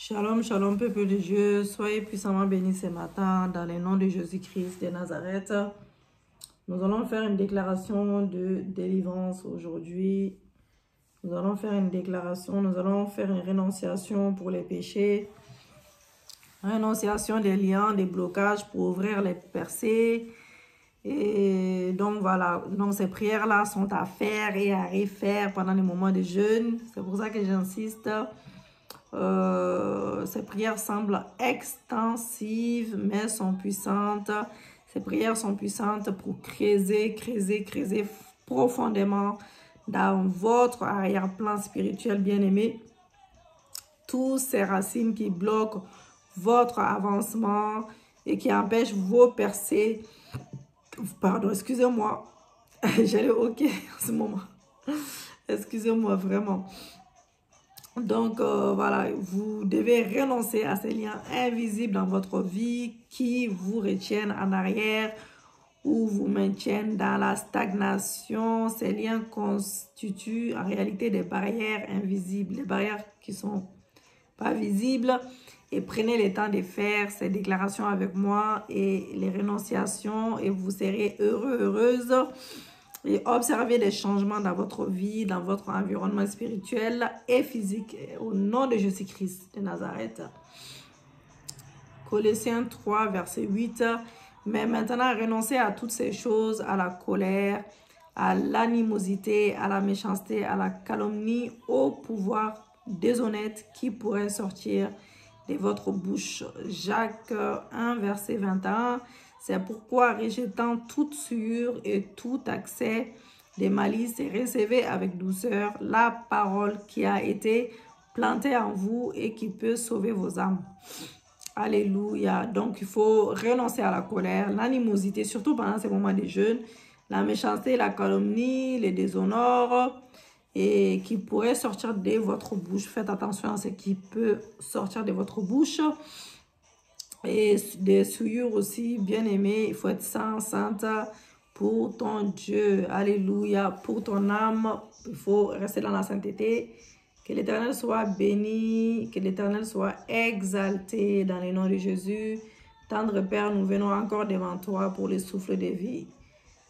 Shalom, shalom, peuple de Dieu. Soyez puissamment bénis ce matin dans le nom de Jésus-Christ de Nazareth. Nous allons faire une déclaration de délivrance aujourd'hui. Nous allons faire une déclaration, nous allons faire une rénonciation pour les péchés. Rénonciation des liens, des blocages pour ouvrir les percées. Et donc voilà, donc ces prières-là sont à faire et à refaire pendant les moments de jeûne. C'est pour ça que j'insiste. Ces prières semblent extensives, mais sont puissantes. Ces prières sont puissantes pour creuser profondément dans votre arrière-plan spirituel bien-aimé. Tous ces racines qui bloquent votre avancement et qui empêchent vos percées. Pardon, excusez-moi. J'ai le hoquet en ce moment. Excusez-moi vraiment. Donc, voilà, vous devez renoncer à ces liens invisibles dans votre vie qui vous retiennent en arrière ou vous maintiennent dans la stagnation. Ces liens constituent en réalité des barrières invisibles, des barrières qui ne sont pas visibles. Et prenez le temps de faire ces déclarations avec moi et les renonciations et vous serez heureux, heureuse. Et observez des changements dans votre vie, dans votre environnement spirituel et physique. Au nom de Jésus-Christ de Nazareth. Colossiens 3, verset 8. Mais maintenant, renoncez à toutes ces choses, à la colère, à l'animosité, à la méchanceté, à la calomnie, au pouvoir déshonnête qui pourrait sortir de votre bouche. Jacques 1, verset 21. C'est pourquoi, rejetant toute souillure et tout accès de malice, et recevez avec douceur la parole qui a été plantée en vous et qui peut sauver vos âmes. Alléluia. Donc, il faut renoncer à la colère, l'animosité, surtout pendant ces moments de jeûne, la méchanceté, la calomnie, les déshonneurs, et qui pourrait sortir de votre bouche. Faites attention à ce qui peut sortir de votre bouche. Et des souillures aussi, bien aimé, il faut être sainte pour ton Dieu. Alléluia. Pour ton âme, il faut rester dans la sainteté. Que l'Éternel soit béni, que l'Éternel soit exalté dans le nom de Jésus. Tendre Père, nous venons encore devant toi pour le souffle de vie.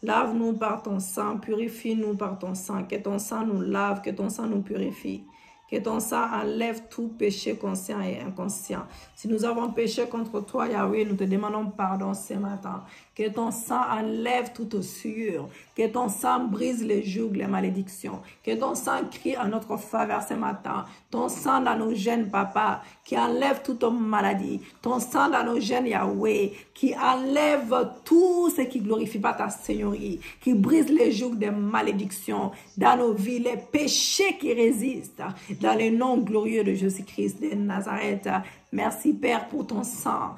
Lave-nous par ton sang, purifie-nous par ton sang. Que ton sang nous lave, que ton sang nous purifie. Que ton sang enlève tout péché conscient et inconscient. Si nous avons péché contre toi, Yahweh, nous te demandons pardon ce matin. Que ton sang enlève toute souillure. Que ton sang brise les jougs, les malédictions. Que ton sang crie en notre faveur ce matin. Ton sang dans nos gènes, papa, qui enlève toute maladie. Ton sang dans nos gènes, Yahweh, qui enlève tout ce qui ne glorifie pas ta Seigneurie. Qui brise les jougs des malédictions dans nos vies, les péchés qui résistent. Dans le nom glorieux de Jésus-Christ de Nazareth. Merci Père pour ton sang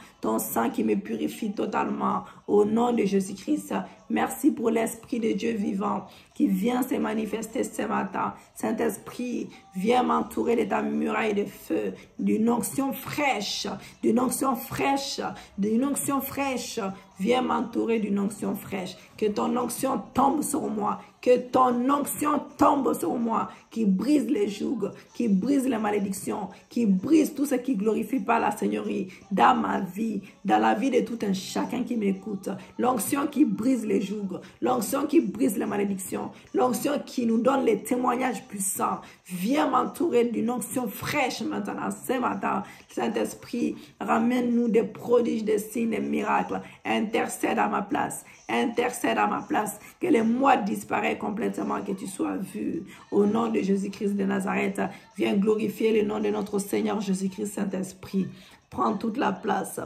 qui me purifie totalement au nom de Jésus-Christ. Merci pour l'Esprit de Dieu vivant qui vient se manifester ce matin. Saint-Esprit, viens m'entourer de ta muraille de feu, d'une onction fraîche, d'une onction fraîche, d'une onction fraîche. Viens m'entourer d'une onction fraîche. Que ton onction tombe sur moi. Que ton onction tombe sur moi. Qui brise les jougs, qui brise les malédictions, qui brise tout ce qui glorifie pas la Seigneurie dans ma vie, dans la vie de tout un chacun qui m'écoute. L'onction qui brise les jougs, l'onction qui brise les malédictions, l'onction qui nous donne les témoignages puissants. Viens m'entourer d'une onction fraîche maintenant, ce matin. Saint-Esprit, ramène-nous des prodiges, des signes, des miracles. Intercède à ma place. Intercède à ma place. Que les mois disparaissent complètement, que tu sois vu. Au nom de Jésus-Christ de Nazareth, viens glorifier le nom de notre Seigneur Jésus-Christ Saint-Esprit. Prends toute la place.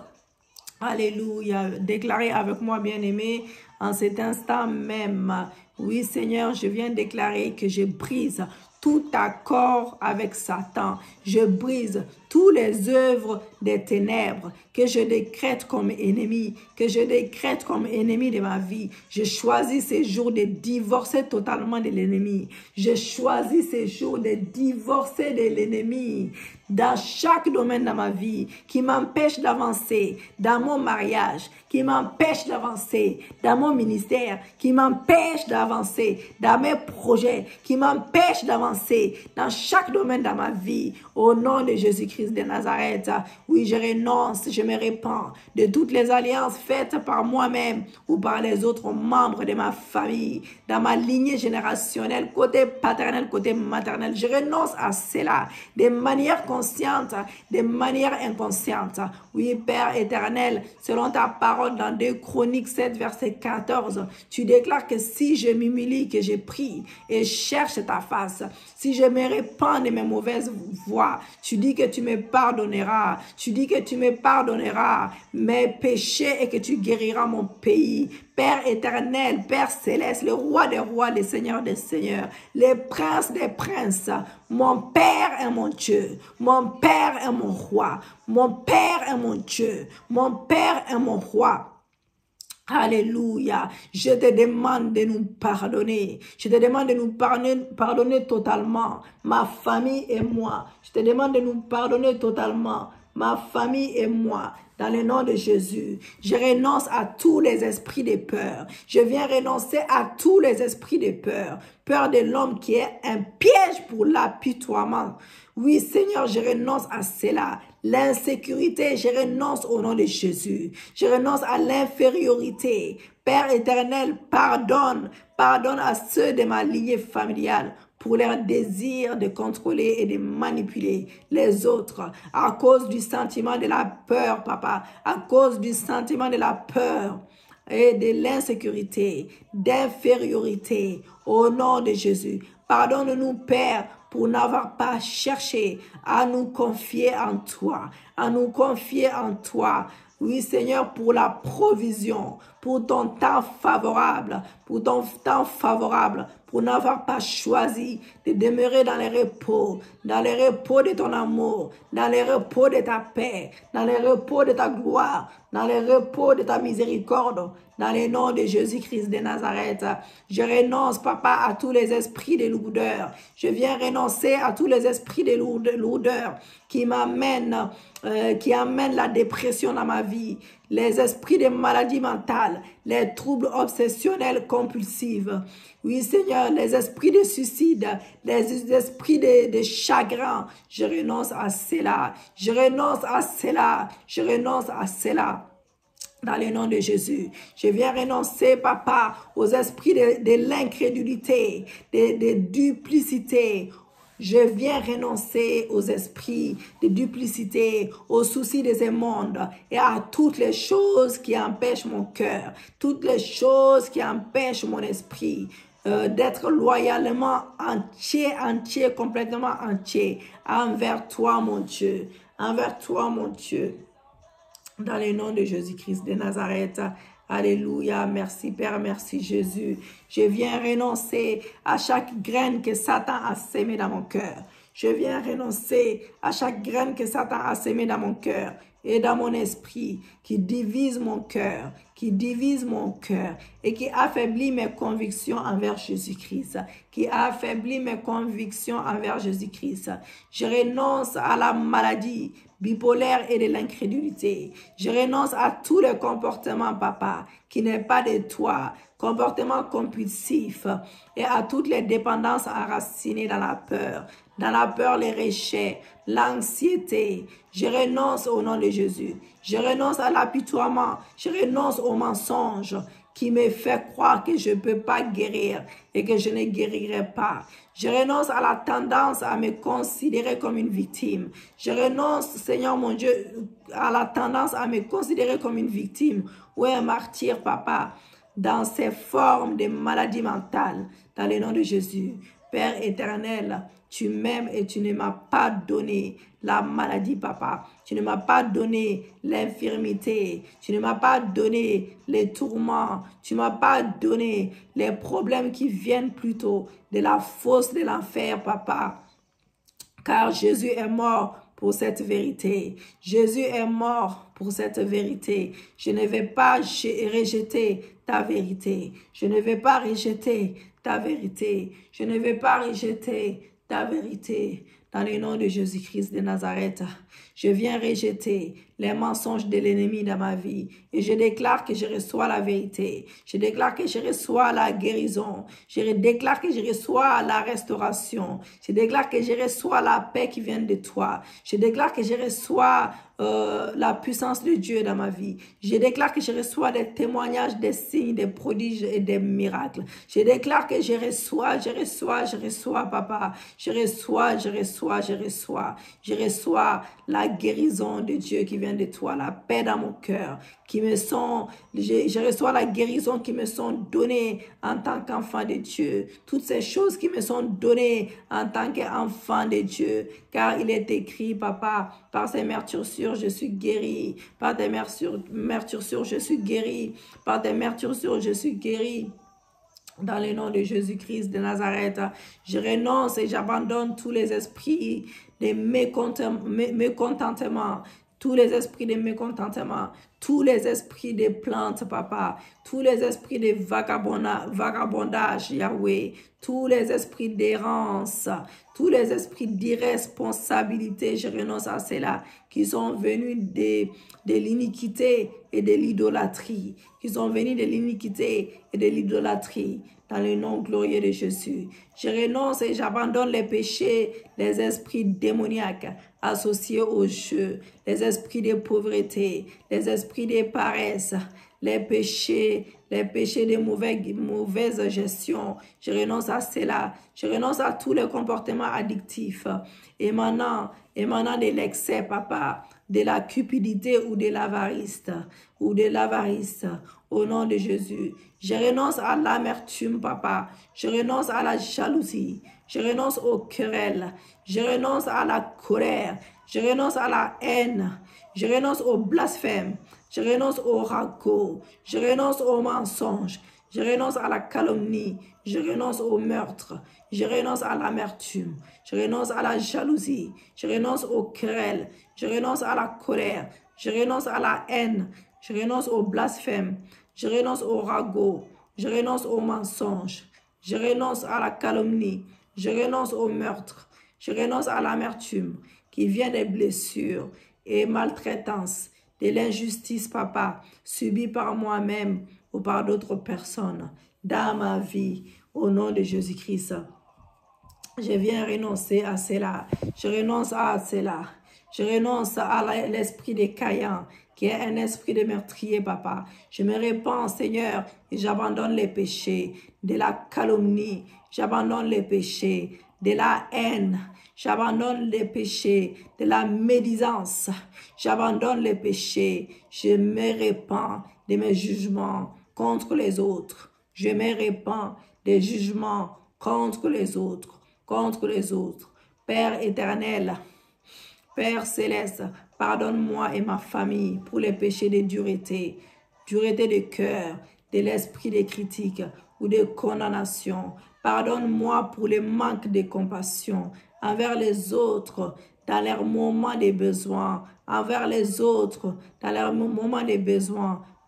Alléluia. Déclarez avec moi, bien-aimé, en cet instant même. Oui, Seigneur, je viens déclarer que je brise tout accord avec Satan. Je brise toutes les œuvres des ténèbres que je décrète comme ennemi, que je décrète comme ennemi de ma vie. Je choisis ces jours de divorcer totalement de l'ennemi. Je choisis ces jours de divorcer de l'ennemi. dans chaque domaine de ma vie, qui m'empêche d'avancer dans mon mariage, qui m'empêche d'avancer dans mon ministère, qui m'empêche d'avancer dans mes projets, qui m'empêche d'avancer dans chaque domaine de ma vie. Au nom de Jésus-Christ de Nazareth, oui, je renonce, je me répands de toutes les alliances faites par moi-même ou par les autres membres de ma famille, dans ma lignée générationnelle, côté paternel, côté maternel. Je renonce à cela de manière consciente, de manière inconsciente. Oui, Père éternel, selon ta parole dans 2 Chroniques 7, verset 14, tu déclares que si je m'humilie, que je prie et cherche ta face, si je me répands de mes mauvaises voies, tu dis que tu me pardonneras, tu dis que tu me pardonneras mes péchés et que tu guériras mon pays. Père éternel, Père céleste, le roi des rois, le seigneur des seigneurs, le prince des princes, mon Père est mon Dieu, mon Père est mon roi, mon Père est mon Dieu, mon Père est mon roi. Alléluia. Je te demande de nous pardonner. Je te demande de nous pardonner totalement. Ma famille et moi. Je te demande de nous pardonner totalement. Ma famille et moi. Dans le nom de Jésus, je renonce à tous les esprits de peur. Je viens renoncer à tous les esprits de peur. Peur de l'homme qui est un piège pour l'apitoiement. Oui, Seigneur, je renonce à cela. L'insécurité, je renonce au nom de Jésus. Je renonce à l'infériorité. Père éternel, pardonne. Pardonne à ceux de ma lignée familiale pour leur désir de contrôler et de manipuler les autres à cause du sentiment de la peur, papa, à cause du sentiment de la peur et de l'insécurité, d'infériorité, au nom de Jésus. Pardonne-nous, Père, pour n'avoir pas cherché à nous confier en toi, à nous confier en toi. Oui, Seigneur, pour la provision, pour ton temps favorable, pour n'avoir pas choisi de demeurer dans les repos de ton amour, dans les repos de ta paix, dans les repos de ta gloire, dans les repos de ta miséricorde, dans le nom de Jésus-Christ de Nazareth. Je renonce, papa, à tous les esprits de lourdeur. Je viens renoncer à tous les esprits de lourdeur qui amènent la dépression dans ma vie, les esprits de maladies mentales, les troubles obsessionnels compulsifs. Oui, Seigneur, les esprits de suicide, les esprits de chagrin, je renonce à cela. Je renonce à cela. Je renonce à cela. Dans le nom de Jésus, je viens renoncer, papa, aux esprits de l'incrédulité, de duplicité. Je viens renoncer aux esprits de duplicité, aux soucis de ce monde et à toutes les choses qui empêchent mon cœur, toutes les choses qui empêchent mon esprit d'être loyalement entier, complètement entier envers toi, mon Dieu, envers toi, mon Dieu. Dans le nom de Jésus-Christ de Nazareth. Alléluia. Merci Père, merci Jésus. Je viens renoncer à chaque graine que Satan a sémée dans mon cœur. Je viens renoncer à chaque graine que Satan a sémée dans mon cœur et dans mon esprit, qui divise mon cœur, et qui affaiblit mes convictions envers Jésus-Christ, Je renonce à la maladie bipolaire et de l'incrédulité. Je renonce à tous les comportements, papa, qui n'est pas de toi, comportements compulsifs et à toutes les dépendances enracinées dans la peur, les rejet, l'anxiété. Je renonce au nom de Jésus. Je renonce à l'apitoiement. Je renonce au mensonge qui me fait croire que je ne peux pas guérir et que je ne guérirai pas. Je renonce à la tendance à me considérer comme une victime. Je renonce, Seigneur mon Dieu, à la tendance à me considérer comme une victime ou un martyr, papa, dans ces formes de maladies mentales, dans le nom de Jésus. Père éternel, tu m'aimes et tu ne m'as pas donné la maladie, papa. Tu ne m'as pas donné l'infirmité. Tu ne m'as pas donné les tourments. Tu ne m'as pas donné les problèmes qui viennent plutôt de la fosse de l'enfer, papa. Car Jésus est mort pour cette vérité. Jésus est mort pour cette vérité. Je ne vais pas rejeter ta vérité. Je ne vais pas rejeter ta vérité. Je ne vais pas rejeter ta vérité. dans le nom de Jésus-Christ de Nazareth. Je viens rejeter les mensonges de l'ennemi dans ma vie et je déclare que je reçois la vérité. Je déclare que je reçois la guérison. Je déclare que je reçois la restauration. Je déclare que je reçois la paix qui vient de toi. Je déclare que je reçois la puissance de Dieu dans ma vie. Je déclare que je reçois des témoignages, des signes, des prodiges et des miracles. Je déclare que je reçois, papa. Je reçois la guérison de Dieu qui vient de toi, la paix dans mon cœur, je reçois la guérison qui me sont données en tant qu'enfant de Dieu. Toutes ces choses qui me sont données en tant qu'enfant de Dieu. Car il est écrit, papa, par ces meurtrissures, je suis guéri. Par tes meurtrissures, je suis guéri. Par tes meurtrissures, je suis guéri. Dans le nom de Jésus-Christ de Nazareth, je renonce et j'abandonne tous les esprits de mécontentement, tous les esprits de mécontentement, tous les esprits de plantes, papa, tous les esprits de vagabondage, Yahweh, tous les esprits d'errance, tous les esprits d'irresponsabilité, je renonce à cela, qui sont venus de l'iniquité et de l'idolâtrie, dans le nom glorieux de Jésus. Je renonce et j'abandonne les péchés, les esprits démoniaques associés au jeu, les esprits de pauvreté, les esprits de paresse, les péchés de mauvaise gestion. Je renonce à cela. Je renonce à tous les comportements addictifs émanant de l'excès, papa, de la cupidité ou de l'avarice, au nom de Jésus. Je renonce à l'amertume, papa. Je renonce à la jalousie. Je renonce aux querelles. Je renonce à la colère. Je renonce à la haine. Je renonce au blasphème. Je renonce au ragot. Je renonce au mensonge. Je renonce à la calomnie. Je renonce au meurtre. Je renonce à l'amertume. Je renonce à la jalousie. Je renonce aux querelles. Je renonce à la colère. Je renonce à la haine. Je renonce au blasphème. Je renonce au ragot. Je renonce au mensonge. Je renonce à la calomnie. Je renonce au meurtre. Je renonce à l'amertume qui vient des blessures et maltraitances, de l'injustice, papa, subie par moi-même ou par d'autres personnes dans ma vie, au nom de Jésus-Christ. Je viens renoncer à cela. Je renonce à cela. Je renonce à l'esprit de Caïn, qui est un esprit de meurtrier, papa. Je me répands, Seigneur, et j'abandonne les péchés de la calomnie. J'abandonne les péchés de la haine. J'abandonne les péchés de la médisance. J'abandonne les péchés. Je me répands de mes jugements contre les autres. Je me répands des jugements contre les autres. Père éternel, Père céleste, pardonne-moi et ma famille pour les péchés de dureté de cœur, de l'esprit de critique ou de condamnation. Pardonne-moi pour le manque de compassion envers les autres dans leurs moments de besoin,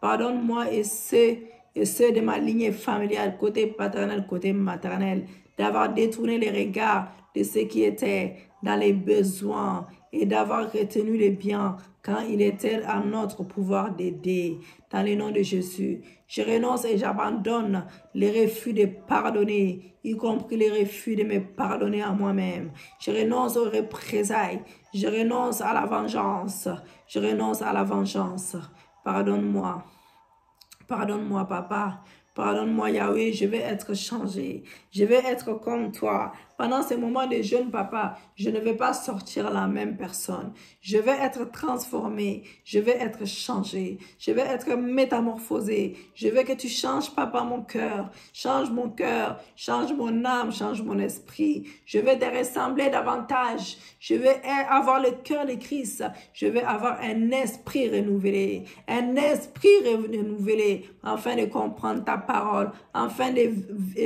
Pardonne-moi et ceux de ma lignée familiale, côté paternel, côté maternel, d'avoir détourné les regards de ceux qui étaient dans les besoins et d'avoir retenu les biens quand il était à notre pouvoir d'aider. Dans le nom de Jésus, je renonce et j'abandonne les refus de pardonner, y compris les refus de me pardonner à moi-même. Je renonce aux représailles. Je renonce à la vengeance. Pardonne-moi. Pardonne-moi, papa. Pardonne-moi, Yahweh, je vais être changé. Je vais être comme toi. Pendant ces moments de jeûne, papa, je ne vais pas sortir la même personne. Je vais être transformé. Je vais être changé. Je vais être métamorphosé. Je veux que tu changes, papa, mon cœur. Change mon cœur. Change mon âme. Change mon esprit. Je vais te ressembler davantage. Je vais avoir le cœur de Christ. Je vais avoir un esprit renouvelé. Un esprit renouvelé afin de comprendre ta parole, afin de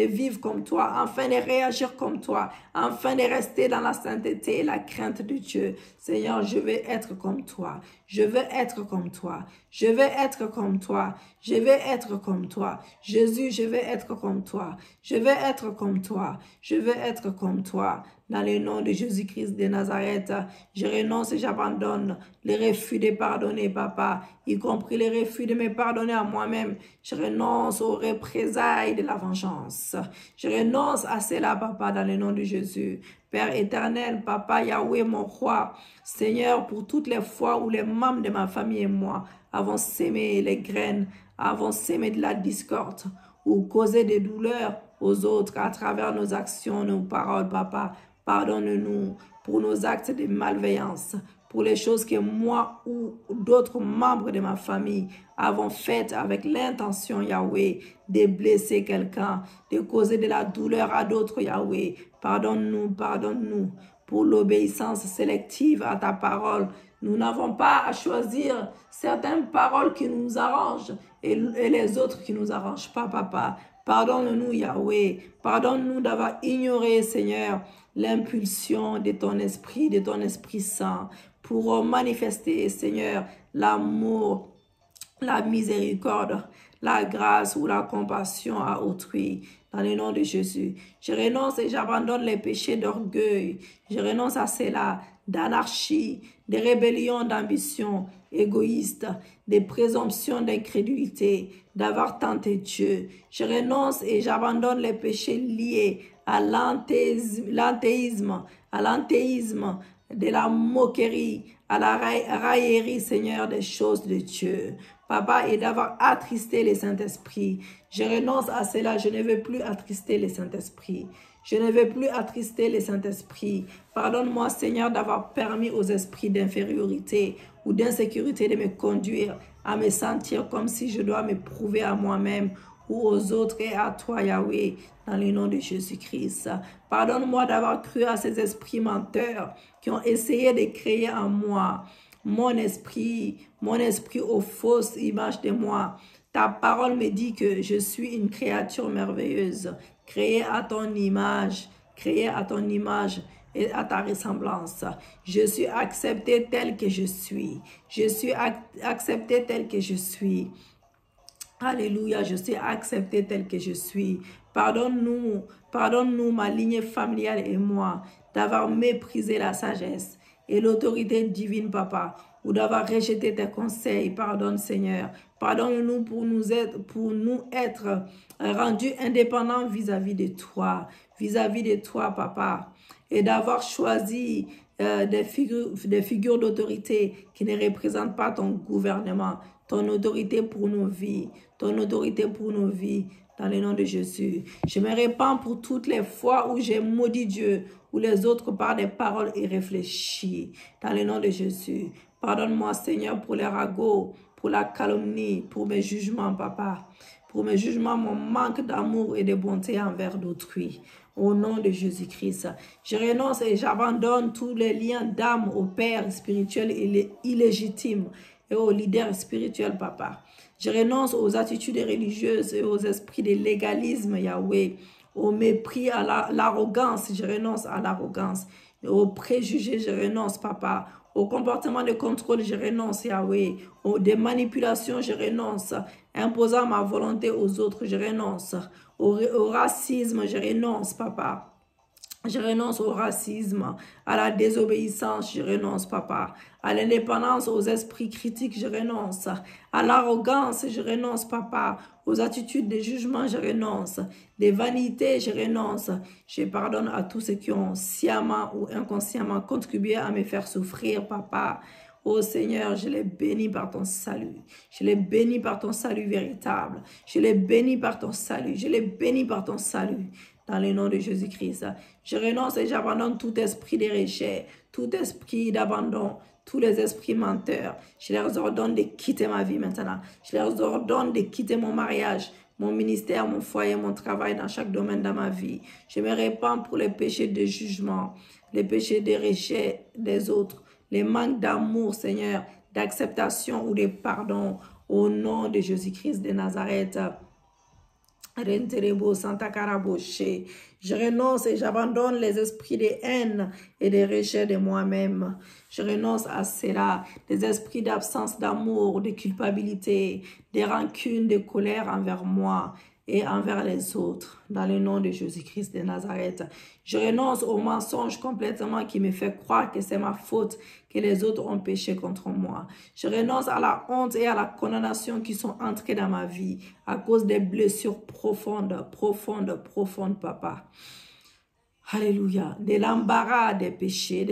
vivre comme toi, afin de réagir comme toi, afin de rester dans la sainteté et la crainte de Dieu. Seigneur, je veux être comme toi. Je veux être comme toi. Je veux être comme toi. Je veux être comme toi. Jésus, je veux être comme toi. Je veux être comme toi. Je veux être comme toi. dans le nom de Jésus-Christ de Nazareth. Je renonce et j'abandonne les refus de pardonner, papa, y compris les refus de me pardonner à moi-même. Je renonce aux représailles de la vengeance. Je renonce à cela, papa, dans le nom de Jésus. Père éternel, papa, Yahweh, mon roi, Seigneur, pour toutes les fois où les membres de ma famille et moi avons sémé les graines, avons sémé de la discorde ou causé des douleurs aux autres à travers nos actions, nos paroles, papa, pardonne-nous pour nos actes de malveillance, pour les choses que moi ou d'autres membres de ma famille avons faites avec l'intention, Yahweh, de blesser quelqu'un, de causer de la douleur à d'autres, Yahweh. Pardonne-nous, pardonne-nous pour l'obéissance sélective à ta parole. Nous n'avons pas à choisir certaines paroles qui nous arrangent et les autres qui ne nous arrangent pas, papa. Pardonne-nous, Yahweh. Pardonne-nous d'avoir ignoré, Seigneur, l'impulsion de ton Esprit Saint pour manifester, Seigneur, l'amour, la miséricorde, la grâce ou la compassion à autrui. Dans le nom de Jésus, je renonce et j'abandonne les péchés d'orgueil. Je renonce à cela, d'anarchie, de rébellion, d'ambition égoïste, de présomption d'incrédulité, d'avoir tenté Dieu. Je renonce et j'abandonne les péchés liés à l'anthéisme, de la moquerie, à la raillerie, Seigneur, des choses de Dieu. Papa, et d'avoir attristé les Saint-Esprit. Je renonce à cela, je ne veux plus attrister les Saint-Esprit. Je ne veux plus attrister les Saint-Esprit. Pardonne-moi, Seigneur, d'avoir permis aux esprits d'infériorité ou d'insécurité de me conduire à me sentir comme si je dois me prouver à moi-même ou aux autres et à toi, Yahweh, dans le nom de Jésus-Christ. Pardonne-moi d'avoir cru à ces esprits menteurs qui ont essayé de créer en moi mon esprit aux fausses images de moi. Ta parole me dit que je suis une créature merveilleuse, créée à ton image et à ta ressemblance. Je suis accepté tel que je suis. Je suis accepté tel que je suis. Alléluia, je suis accepté tel que je suis. Pardonne-nous, ma lignée familiale et moi, d'avoir méprisé la sagesse et l'autorité divine, papa, ou d'avoir rejeté tes conseils. Pardonne, Seigneur. Pardonne-nous pour nous être rendus indépendants vis-à-vis de toi, papa, et d'avoir choisi des figures d'autorité qui ne représentent pas ton gouvernement, ton autorité pour nos vies, dans le nom de Jésus. Je me répands pour toutes les fois où j'ai maudit Dieu, ou les autres par des paroles irréfléchies, dans le nom de Jésus. Pardonne-moi, Seigneur, pour les ragots, pour la calomnie, pour mes jugements, papa, pour mes jugements, mon manque d'amour et de bonté envers d'autrui. Au nom de Jésus-Christ, je renonce et j'abandonne tous les liens d'âme au Père spirituel illégitime et aux leaders spirituels, papa. Je renonce aux attitudes religieuses et aux esprits de légalisme, Yahweh, au mépris, à l'arrogance, je renonce à l'arrogance, aux préjugés, je renonce, papa, au comportement de contrôle, je renonce, Yahweh, aux des manipulations, je renonce, imposant ma volonté aux autres, je renonce, au racisme, je renonce, papa. Je renonce au racisme, à la désobéissance, je renonce, papa. À l'indépendance, aux esprits critiques, je renonce. À l'arrogance, je renonce, papa. Aux attitudes de jugement, je renonce. Des vanités, je renonce. Je pardonne à tous ceux qui ont sciemment ou inconsciemment contribué à me faire souffrir, papa. Oh Seigneur, je les bénis par ton salut. Je les bénis par ton salut véritable. Je les bénis par ton salut. Je les bénis par ton salut. Dans le nom de Jésus-Christ, je renonce et j'abandonne tout esprit de rejet, tout esprit d'abandon, tous les esprits menteurs. Je leur ordonne de quitter ma vie maintenant. Je leur ordonne de quitter mon mariage, mon ministère, mon foyer, mon travail dans chaque domaine de ma vie. Je me répands pour les péchés de jugement, les péchés de rejet des autres, les manques d'amour, Seigneur, d'acceptation ou de pardon. Au nom de Jésus-Christ de Nazareth. Je renonce et j'abandonne les esprits de haine et de rejet de moi-même. Je renonce à cela, des esprits d'absence d'amour, de culpabilité, de rancune, de colère envers moi, et envers les autres. Dans le nom de Jésus-Christ de Nazareth. Je renonce au mensonge complètement qui me fait croire que c'est ma faute, que les autres ont péché contre moi. Je renonce à la honte et à la condamnation qui sont entrées dans ma vie à cause des blessures profondes, papa. Alléluia. De l'embarras des péchés,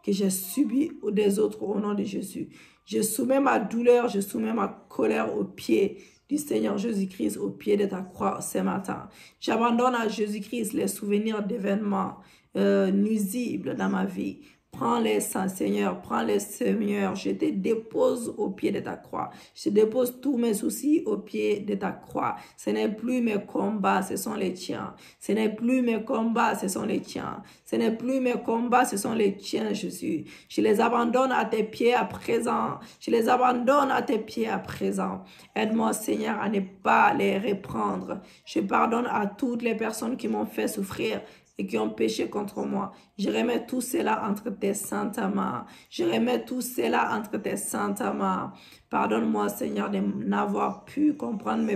que j'ai subis des autres au nom de Jésus. Je soumets ma douleur, je soumets ma colère aux pieds du Seigneur Jésus-Christ, au pied de ta croix ce matin. J'abandonne à Jésus-Christ les souvenirs d'événements nuisibles dans ma vie. Prends-les, Seigneur, prends-les, Seigneur. Je te dépose au pied de ta croix. Je dépose tous mes soucis au pied de ta croix. Ce n'est plus mes combats, ce sont les tiens. Ce n'est plus mes combats, ce sont les tiens. Ce n'est plus mes combats, ce sont les tiens, Jésus. Je les abandonne à tes pieds à présent. Je les abandonne à tes pieds à présent. Aide-moi, Seigneur, à ne pas les reprendre. Je pardonne à toutes les personnes qui m'ont fait souffrir et qui ont péché contre moi. Je remets tout cela entre tes saintes mains. Je remets tout cela entre tes saintes mains. Pardonne-moi, Seigneur, de n'avoir pu comprendre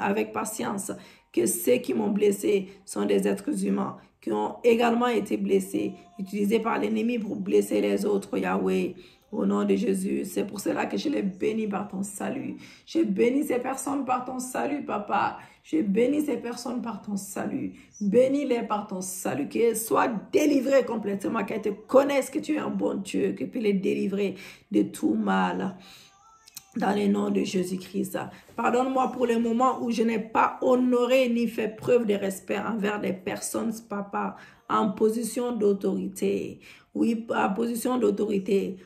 avec patience que ceux qui m'ont blessé sont des êtres humains, qui ont également été blessés, utilisés par l'ennemi pour blesser les autres, Yahweh. Au nom de Jésus, c'est pour cela que je les bénis par ton salut. Je bénis ces personnes par ton salut, papa. Je bénis ces personnes par ton salut. Bénis-les par ton salut. Qu'elles soient délivrées complètement, qu'elles te connaissent que tu es un bon Dieu, que tu peux les délivrer de tout mal. Dans le nom de Jésus-Christ. Pardonne-moi pour les moments où je n'ai pas honoré ni fait preuve de respect envers des personnes, papa, en position d'autorité. Oui, en position d'autorité.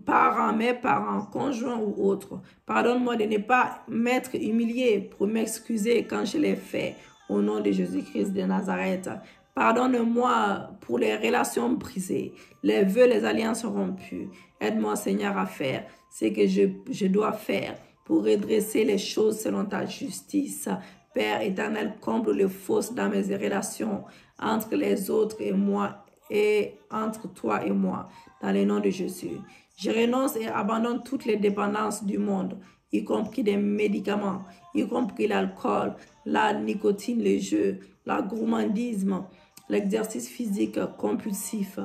Parents, mes parents, conjoints ou autres. Pardonne-moi de ne pas m'être humilié pour m'excuser quand je l'ai fait. Au nom de Jésus-Christ de Nazareth. Pardonne-moi pour les relations brisées, les vœux, les alliances rompues. Aide-moi, Seigneur, à faire ce que je dois faire pour redresser les choses selon ta justice. Père éternel, comble les fausses dans mes relations entre les autres et moi et entre toi et moi. Dans le nom de Jésus. Je renonce et abandonne toutes les dépendances du monde, y compris des médicaments, y compris l'alcool, la nicotine, les jeux, la gourmandisme, l'exercice physique compulsif,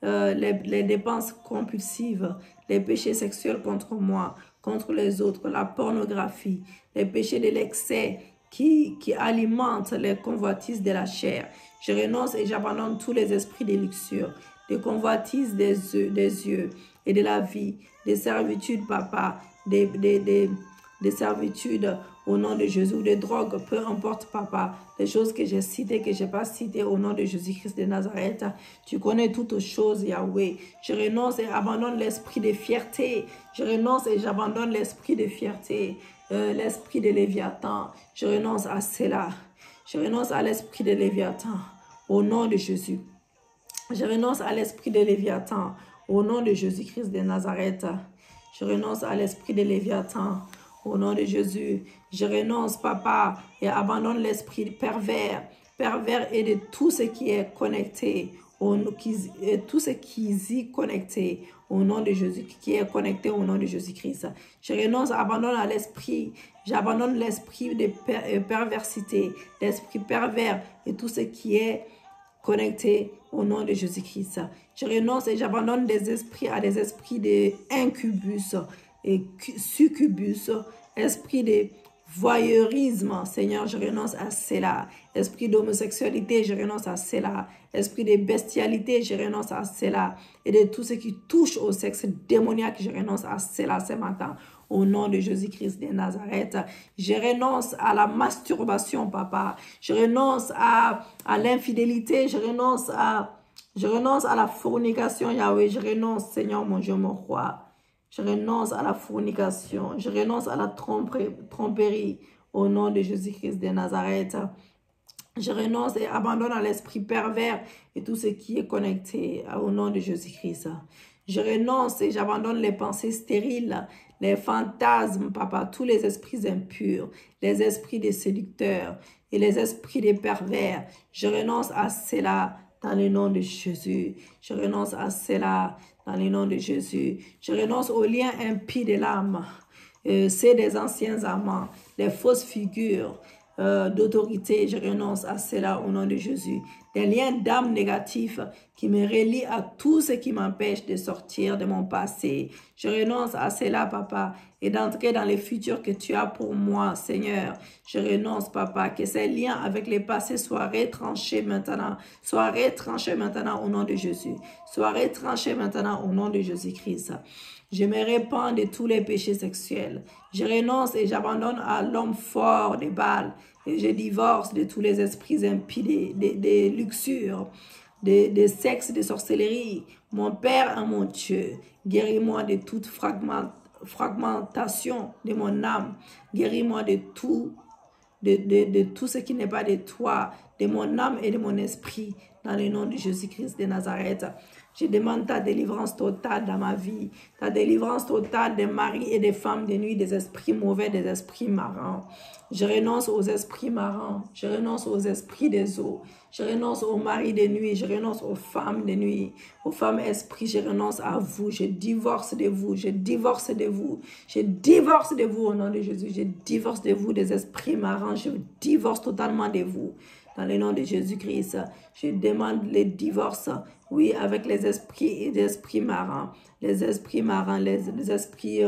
les dépenses compulsives, les péchés sexuels contre moi, contre les autres, la pornographie, les péchés de l'excès qui alimentent les convoitises de la chair. Je renonce et j'abandonne tous les esprits de luxure, des convoitises des yeux et de la vie, des servitudes, papa, des servitudes au nom de Jésus, des drogues, peu importe, papa, les choses que j'ai citées, que je n'ai pas citées au nom de Jésus-Christ de Nazareth. Tu connais toutes choses, Yahweh. Je renonce et abandonne l'esprit de fierté. Je renonce et j'abandonne l'esprit de fierté, l'esprit de Léviathan. Je renonce à cela. Je renonce à l'esprit de Léviathan au nom de Jésus. Je renonce à l'esprit de Léviathan au nom de Jésus-Christ de Nazareth. Je renonce à l'esprit de Léviathan au nom de Jésus. Je renonce, papa, et abandonne l'esprit pervers et de tout ce qui est connecté, tout ce qui y connecté au nom de Jésus, qui est connecté au nom de Jésus-Christ. Je renonce, abandonne à l'esprit, j'abandonne l'esprit de perversité, l'esprit pervers et tout ce qui est connecté au nom de Jésus-Christ. Je renonce et j'abandonne des esprits à des esprits de incubus et succubus, esprit de voyeurisme, Seigneur, je renonce à cela. Esprit d'homosexualité, je renonce à cela. Esprit de bestialité, je renonce à cela. Et de tout ce qui touche au sexe démoniaque, je renonce à cela ce matin. Au nom de Jésus-Christ de Nazareth, je renonce à la masturbation, papa. Je renonce à l'infidélité. Je renonce à la fornication, Yahweh. Je renonce, Seigneur, mon Dieu, mon roi. Je renonce à la fornication. Je renonce à la tromperie. Au nom de Jésus-Christ de Nazareth. Je renonce et abandonne à l'esprit pervers et tout ce qui est connecté au nom de Jésus-Christ. Je renonce et j'abandonne les pensées stériles, les fantasmes, papa, tous les esprits impurs, les esprits des séducteurs et les esprits des pervers. Je renonce à cela dans le nom de Jésus. Je renonce à cela dans le nom de Jésus. Je renonce aux liens impies de l'âme c'est des anciens amants, les fausses figures d'autorité. Je renonce à cela au nom de Jésus. Des liens d'âme négatifs qui me relient à tout ce qui m'empêche de sortir de mon passé. Je renonce à cela, Papa, et d'entrer dans le futur que tu as pour moi, Seigneur. Je renonce, Papa, que ces liens avec le passé soient retranchés maintenant. Soient retranchés maintenant au nom de Jésus. Soient retranchés maintenant au nom de Jésus-Christ. Je me répands de tous les péchés sexuels. Je renonce et j'abandonne à l'homme fort des Baals. Et je divorce de tous les esprits impies, des luxures, des sexes, de sorcellerie. Mon Père et mon Dieu, guéris-moi de toute fragmentation de mon âme. Guéris-moi de tout ce qui n'est pas de toi, de mon âme et de mon esprit, dans le nom de Jésus-Christ de Nazareth. Je demande ta délivrance totale dans ma vie, ta délivrance totale des maris et des femmes de nuit, des esprits mauvais, des esprits marrants. Je renonce aux esprits marrants, je renonce aux esprits des eaux, je renonce aux maris de nuit, je renonce aux femmes de nuit, aux femmes esprits, je renonce à vous, je divorce de vous, je divorce de vous, je divorce de vous au nom de Jésus, je divorce de vous des esprits marrants, je divorce totalement de vous. Dans le nom de Jésus-Christ, je demande le divorce, oui, avec les esprits et les esprits marrants, les esprits marrants, les esprits,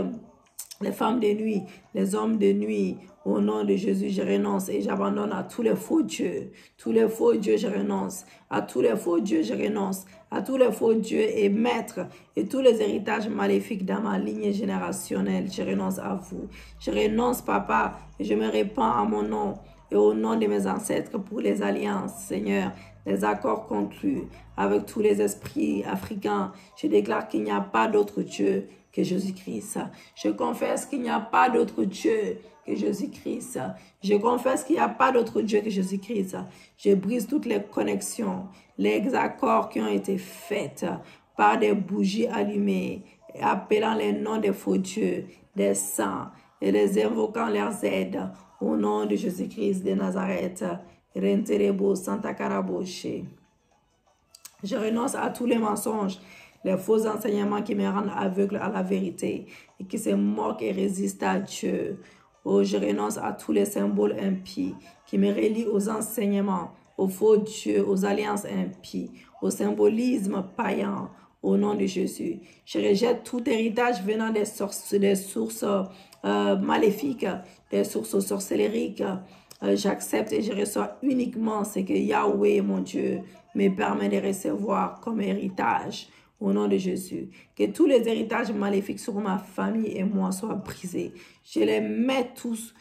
les femmes de nuit, les hommes de nuit. Au nom de Jésus, je renonce et j'abandonne à tous les faux dieux. Tous les faux dieux, je renonce. À tous les faux dieux, je renonce. À tous les faux dieux et maîtres et tous les héritages maléfiques dans ma lignée générationnelle, je renonce à vous. Je renonce, Papa, et je me répands à mon nom et au nom de mes ancêtres pour les alliances, Seigneur, les accords conclus avec tous les esprits africains. Je déclare qu'il n'y a pas d'autre Dieu que Jésus-Christ. Je confesse qu'il n'y a pas d'autre Dieu que Jésus-Christ. Je confesse qu'il n'y a pas d'autre Dieu que Jésus-Christ. Je brise toutes les connexions, les accords qui ont été faits par des bougies allumées, appelant les noms des faux dieux, des saints, et les invoquant leurs aides. Au nom de Jésus-Christ de Nazareth, Renterebo Santa Caraboche. Je renonce à tous les mensonges, les faux enseignements qui me rendent aveugle à la vérité et qui se moquent et résistent à Dieu. Oh, je renonce à tous les symboles impies qui me relient aux enseignements, aux faux dieux, aux alliances impies, au symbolisme païen. Au nom de Jésus, je rejette tout héritage venant des sources maléfiques, des sources sorcellériques. J'accepte et je reçois uniquement ce que Yahweh, mon Dieu, me permet de recevoir comme héritage. Au nom de Jésus, que tous les héritages maléfiques sur ma famille et moi soient brisés. Je les mets tous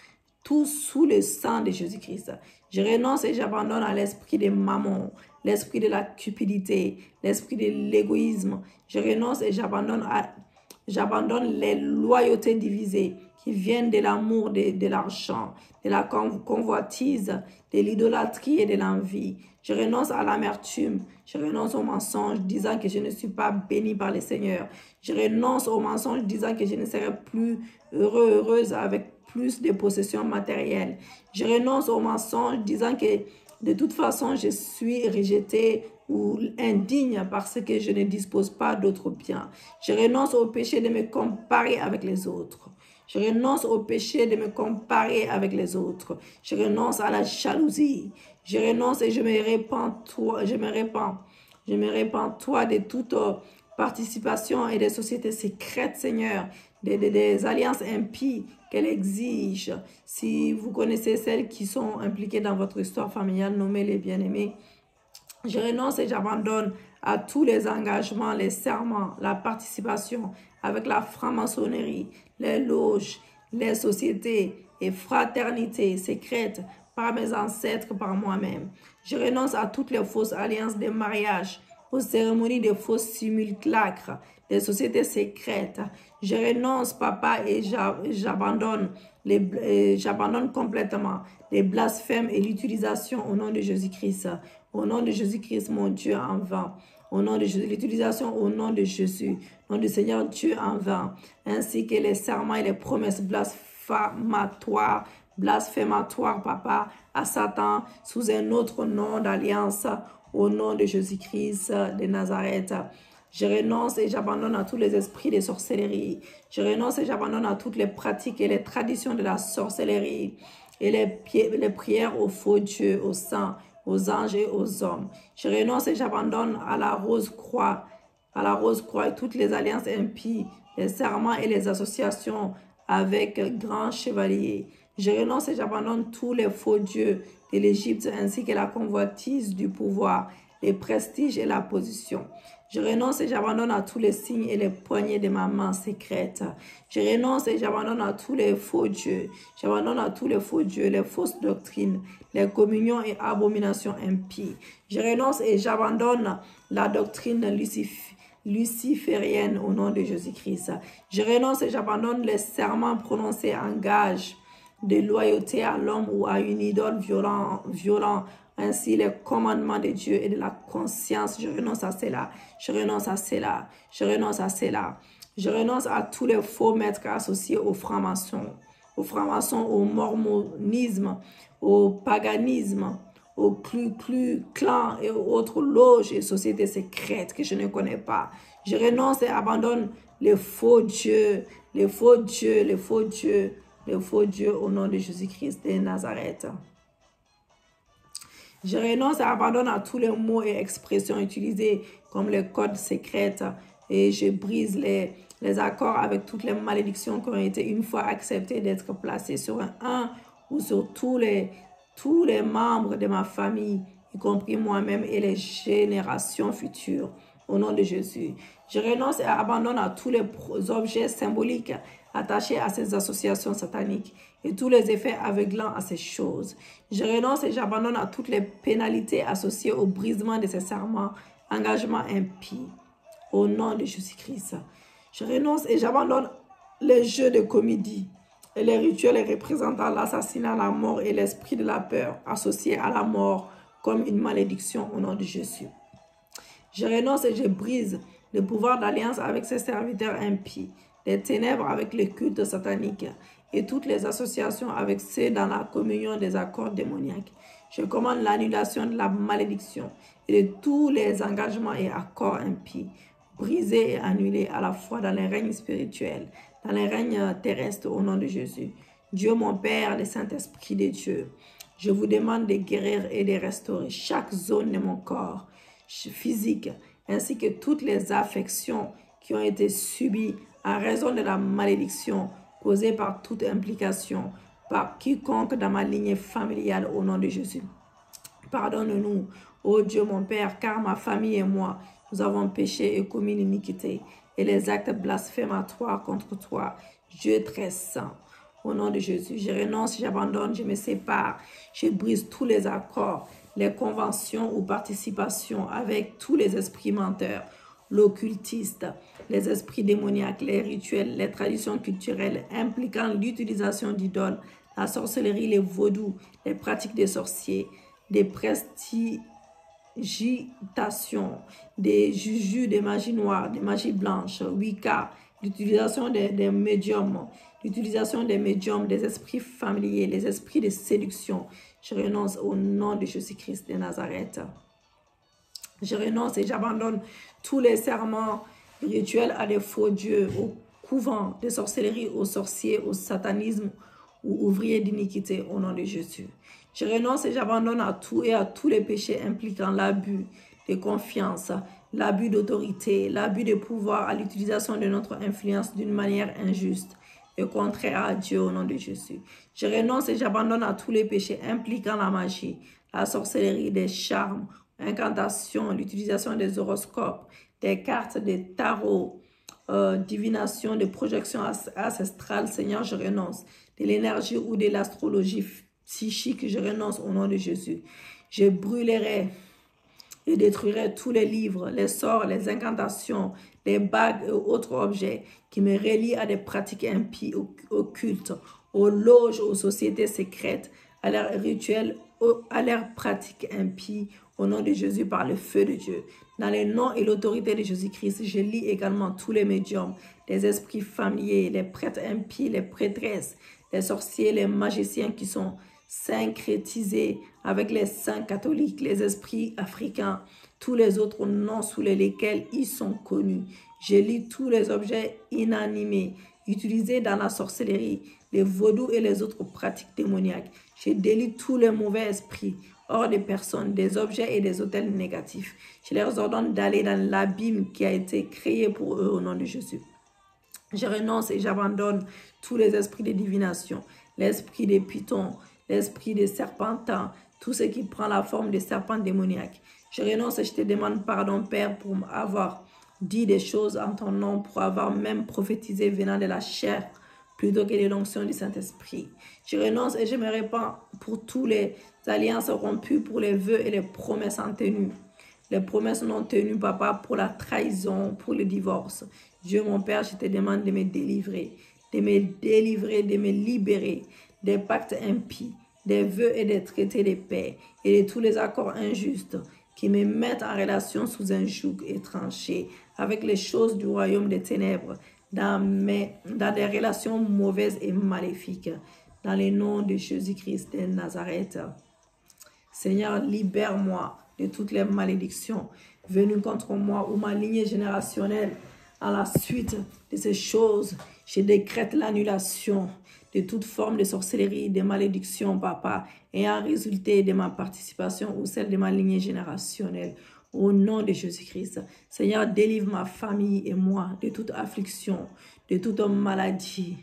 sous le sang de Jésus-Christ. Je renonce et j'abandonne à l'esprit de mammon, l'esprit de la cupidité, l'esprit de l'égoïsme. Je renonce et j'abandonne les loyautés divisées qui viennent de l'amour, de l'argent, de la convoitise, de l'idolâtrie et de l'envie. Je renonce à l'amertume, je renonce au mensonge disant que je ne suis pas béni par le Seigneur. Je renonce au mensonge disant que je ne serai plus heureuse avec plus de possessions matérielles. Je renonce au mensonge disant que de toute façon je suis rejetée ou indigne parce que je ne dispose pas d'autres biens. Je renonce au péché de me comparer avec les autres. Je renonce au péché de me comparer avec les autres. Je renonce à la jalousie. Je renonce et je me répands toi de toute participation et des sociétés secrètes, Seigneur, des alliances impies qu'elle exige. Si vous connaissez celles qui sont impliquées dans votre histoire familiale, nommez-les bien-aimés. Je renonce et j'abandonne à tous les engagements, les serments, la participation avec la franc-maçonnerie, les loges, les sociétés et fraternités secrètes par mes ancêtres, par moi-même. Je renonce à toutes les fausses alliances de mariage, aux cérémonies de fausses simulacres, des sociétés secrètes. Je renonce, Papa, et j'abandonne complètement les blasphèmes et l'utilisation au nom de Jésus-Christ. Au nom de Jésus-Christ, mon Dieu, en vain. Au nom de Jésus, l'utilisation au nom de Jésus, au nom du Seigneur Dieu en vain, ainsi que les serments et les promesses blasphématoires, Papa, à Satan, sous un autre nom d'alliance, au nom de Jésus-Christ de Nazareth. Je renonce et j'abandonne à tous les esprits de sorcellerie. Je renonce et j'abandonne à toutes les pratiques et les traditions de la sorcellerie et les prières aux faux dieux, aux saints, aux anges et aux hommes. Je renonce et j'abandonne à la rose croix et toutes les alliances impies, les serments et les associations avec grands chevaliers. Je renonce et j'abandonne tous les faux dieux de l'Égypte ainsi que la convoitise du pouvoir, les prestiges et la position. Je renonce et j'abandonne à tous les signes et les poignées de ma main secrète. Je renonce et j'abandonne à tous les faux dieux. J'abandonne à tous les faux dieux, les fausses doctrines, les communions et abominations impies. Je renonce et j'abandonne la doctrine luciférienne au nom de Jésus-Christ. Je renonce et j'abandonne les serments prononcés en gage de loyauté à l'homme ou à une idole violent, ainsi les commandements de Dieu et de la conscience. Je renonce à cela. Je renonce à cela. Je renonce à cela. Je renonce à tous les faux maîtres associés aux francs-maçons, au mormonisme, au paganisme, aux clans et aux autres loges et sociétés secrètes que je ne connais pas. Je renonce et abandonne les faux dieux, les faux dieux, les faux dieux, les faux dieux au nom de Jésus-Christ de Nazareth. Je renonce et abandonne à tous les mots et expressions utilisés comme les codes secrets et je brise les accords avec toutes les malédictions qui ont été une fois acceptées d'être placées sur un ou sur tous les membres de ma famille, y compris moi-même et les générations futures. Au nom de Jésus, je renonce et abandonne à tous les objets symboliques attachés à ces associations sataniques et tous les effets aveuglants à ces choses. Je renonce et j'abandonne à toutes les pénalités associées au brisement de ces serments, engagements impies. Au nom de Jésus-Christ, je renonce et j'abandonne les jeux de comédie et les rituels représentant l'assassinat, la mort et l'esprit de la peur associés à la mort comme une malédiction au nom de Jésus. Je renonce et je brise le pouvoir d'alliance avec ces serviteurs impies, les ténèbres avec les cultes sataniques et toutes les associations avec ceux dans la communion des accords démoniaques. Je commande l'annulation de la malédiction et de tous les engagements et accords impies, brisés et annulés à la fois dans les règnes spirituels, dans les règnes terrestres au nom de Jésus. Dieu mon Père, le Saint-Esprit de Dieu, je vous demande de guérir et de restaurer chaque zone de mon corps physique, ainsi que toutes les affections qui ont été subies en raison de la malédiction causée par toute implication, par quiconque dans ma lignée familiale au nom de Jésus. Pardonne-nous, ô Dieu mon Père, car ma famille et moi, nous avons péché et commis l'iniquité et les actes blasphématoires contre toi, Dieu très saint. Au nom de Jésus, je renonce, j'abandonne, je me sépare, je brise tous les accords, les conventions ou participations avec tous les esprits menteurs, l'occultiste, les esprits démoniaques, les rituels, les traditions culturelles impliquant l'utilisation d'idoles, la sorcellerie, les vaudous, les pratiques des sorciers, des prestigitations, des jujus, des magies noires, des magies blanches, Wicca, l'utilisation des médiums, des esprits familiers, les esprits de séduction. Je renonce au nom de Jésus-Christ de Nazareth. Je renonce et j'abandonne tous les serments rituels à des faux dieux, au couvent de sorcellerie, aux sorciers, au satanisme ou ouvriers d'iniquité au nom de Jésus. Je renonce et j'abandonne à tout et à tous les péchés impliquant l'abus de confiance, l'abus d'autorité, l'abus de pouvoir à l'utilisation de notre influence d'une manière injuste et contraire à Dieu au nom de Jésus. Je renonce et j'abandonne à tous les péchés impliquant la magie, la sorcellerie, des charmes, incantations, l'utilisation des horoscopes, des cartes, des tarots, divination, des projections ancestrales. Seigneur, je renonce. De l'énergie ou de l'astrologie psychique, je renonce au nom de Jésus. Je brûlerai et détruirai tous les livres, les sorts, les incantations, les bagues et autres objets qui me relient à des pratiques impies, occultes, aux loges, aux sociétés secrètes, à leurs rituels, à leurs pratiques impies, au nom de Jésus par le feu de Dieu. Dans le nom et l'autorité de Jésus-Christ, je lis également tous les médiums, les esprits familiers, les prêtres impies, les prêtresses, les sorciers, les magiciens qui sont syncrétisés avec les saints catholiques, les esprits africains, tous les autres noms sous lesquels ils sont connus. Je lis tous les objets inanimés utilisés dans la sorcellerie, les vaudous et les autres pratiques démoniaques. Je délie tous les mauvais esprits hors des personnes, des objets et des hôtels négatifs. Je leur ordonne d'aller dans l'abîme qui a été créé pour eux au nom de Jésus. Je renonce et j'abandonne tous les esprits de divination, l'esprit des pythons, l'esprit des serpentins, tout ce qui prend la forme des serpents démoniaques. Je renonce et je te demande pardon, Père, pour avoir dit des choses en ton nom, pour avoir même prophétisé venant de la chair, plutôt que de l'onction du Saint-Esprit. Je renonce et je me répands pour toutes les alliances rompues, pour les vœux et les promesses en tenue. Les promesses non tenues, papa, pour la trahison, pour le divorce. Dieu, mon Père, je te demande de me délivrer, de me libérer des pactes impies, des vœux et des traités de paix et de tous les accords injustes qui me mettent en relation sous un joug étranger avec les choses du royaume des ténèbres, dans des relations mauvaises et maléfiques, dans le nom de Jésus-Christ de Nazareth. Seigneur, libère-moi de toutes les malédictions venues contre moi ou ma lignée générationnelle. À la suite de ces choses, je décrète l'annulation de toute forme de sorcellerie, de malédiction, papa, ayant résulté de ma participation ou celle de ma lignée générationnelle. Au nom de Jésus-Christ, Seigneur, délivre ma famille et moi de toute affliction, de toute maladie,